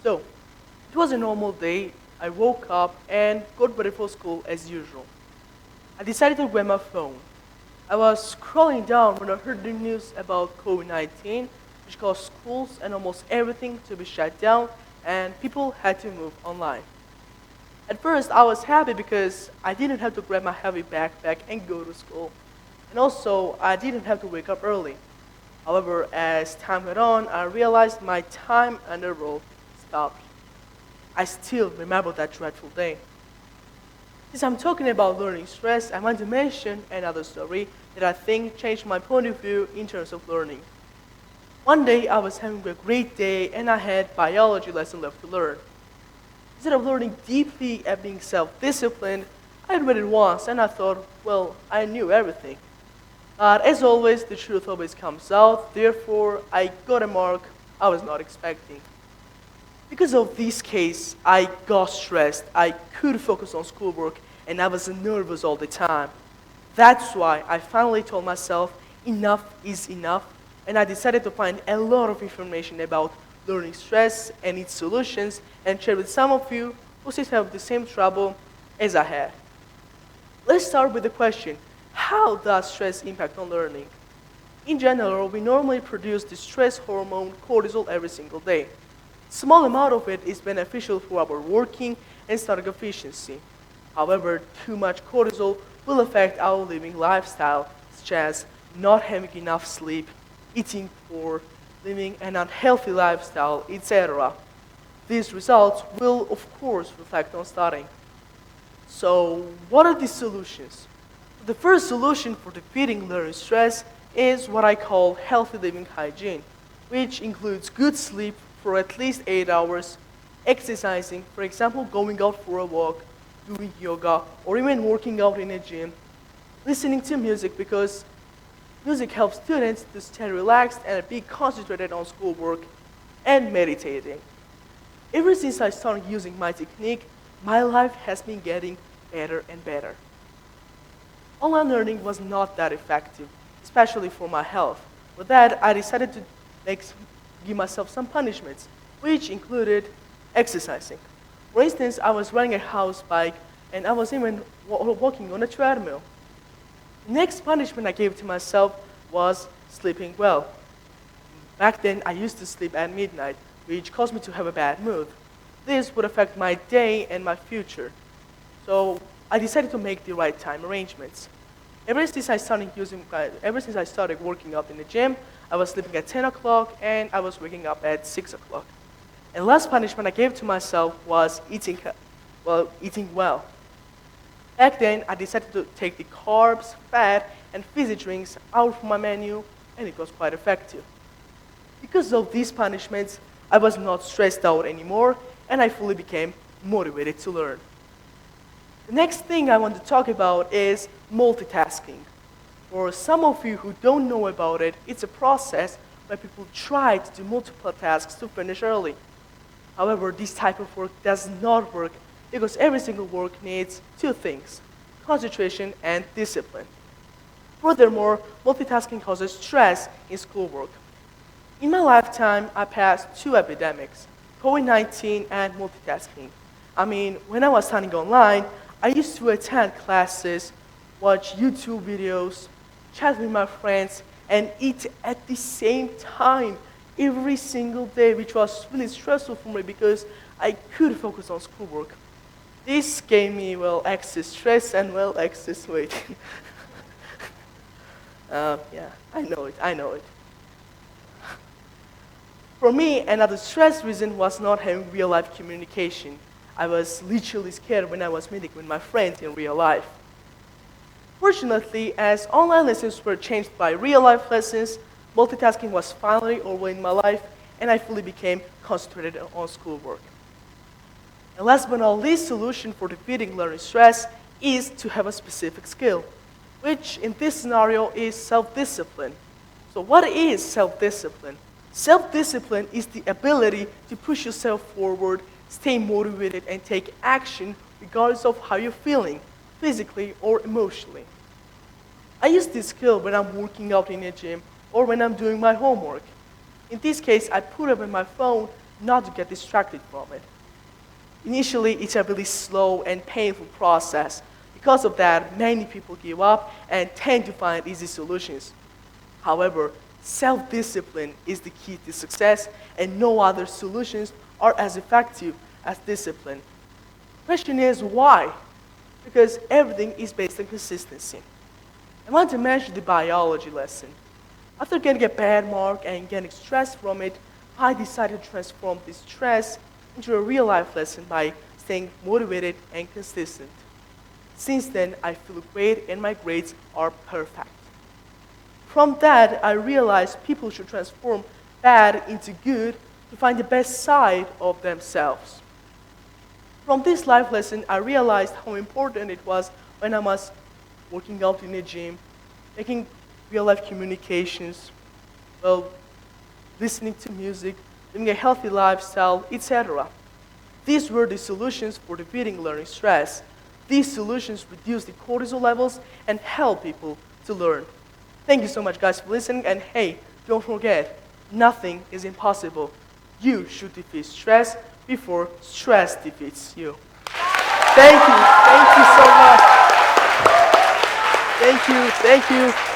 So, it was a normal day. I woke up and got ready for school as usual. I decided to grab my phone. I was scrolling down when I heard the news about COVID-19, which caused schools and almost everything to be shut down, and people had to move online. At first, I was happy because I didn't have to grab my heavy backpack and go to school. And also, I didn't have to wake up early. However, as time went on, I realized my time and the road stopped. I still remember that dreadful day. Since I'm talking about learning stress, I want to mention another story that I think changed my point of view in terms of learning. One day, I was having a great day and I had biology lesson left to learn. Instead of learning deeply and being self-disciplined, I read it once and I thought, well, I knew everything. But as always, the truth always comes out, therefore, I got a mark I was not expecting. Because of this case, I got stressed, I couldn't focus on schoolwork, and I was nervous all the time. That's why I finally told myself enough is enough, and I decided to find a lot of information about learning stress and its solutions and share with some of you who still have the same trouble as I had. Let's start with the question, how does stress impact on learning? In general, we normally produce the stress hormone cortisol every single day. Small amount of it is beneficial for our working and studying efficiency. However, too much cortisol will affect our living lifestyle, such as not having enough sleep, eating poor, living an unhealthy lifestyle, etc. These results will, of course, reflect on studying. So, what are the solutions? The first solution for defeating learning stress is what I call healthy living hygiene, which includes good sleep for at least 8 hours, exercising, for example, going out for a walk, doing yoga, or even working out in a gym, listening to music because music helps students to stay relaxed and be concentrated on schoolwork, and meditating. Ever since I started using my technique, my life has been getting better and better. Online learning was not that effective, especially for my health. With that, I decided to give myself some punishments, which included exercising. For instance, I was riding a house bike and I was even walking on a treadmill. The next punishment I gave to myself was sleeping well. Back then, I used to sleep at midnight, which caused me to have a bad mood. This would affect my day and my future. So I decided to make the right time arrangements. Ever since I started working out in the gym, I was sleeping at 10 o'clock and I was waking up at 6 o'clock. And last punishment I gave to myself was eating well. Back then, I decided to take the carbs, fat, and fizzy drinks out from my menu, and it was quite effective. Because of these punishments, I was not stressed out anymore, and I fully became motivated to learn. The next thing I want to talk about is multitasking. For some of you who don't know about it, it's a process where people try to do multiple tasks to finish early. However, this type of work does not work because every single work needs two things, concentration and discipline. Furthermore, multitasking causes stress in schoolwork. In my lifetime, I passed two epidemics, COVID-19 and multitasking. When I was studying online, I used to attend classes, watch YouTube videos, chat with my friends, and eat at the same time every single day, which was really stressful for me because I couldn't focus on schoolwork. This gave me, excess stress and, excess weight. Yeah, I know it. For me, another stress reason was not having real-life communication. I was literally scared when I was meeting with my friends in real life. Fortunately, as online lessons were changed by real-life lessons, multitasking was finally over in my life, and I fully became concentrated on schoolwork. And last but not least, solution for defeating learning stress is to have a specific skill, which in this scenario is self-discipline. So what is self-discipline? Self-discipline is the ability to push yourself forward, stay motivated, and take action regardless of how you're feeling, physically or emotionally. I use this skill when I'm working out in a gym or when I'm doing my homework. In this case, I put away my phone, not to get distracted from it. Initially, it's a really slow and painful process. Because of that, many people give up and tend to find easy solutions. However, self-discipline is the key to success, and no other solutions are as effective as discipline. The question is why? Because everything is based on consistency. I want to mention the biology lesson. After getting a bad mark and getting stressed from it, I decided to transform this stress into a real-life lesson by staying motivated and consistent. Since then, I feel great and my grades are perfect. From that, I realized people should transform bad into good to find the best side of themselves. From this life lesson, I realized how important it was when I was working out in a gym, making real-life communications, well, listening to music, living a healthy lifestyle, etc. These were the solutions for defeating learning stress. These solutions reduce the cortisol levels and help people to learn. Thank you so much, guys, for listening. And hey, don't forget, nothing is impossible. You should defeat stress before stress defeats you. Thank you. Thank you so much. Thank you. Thank you.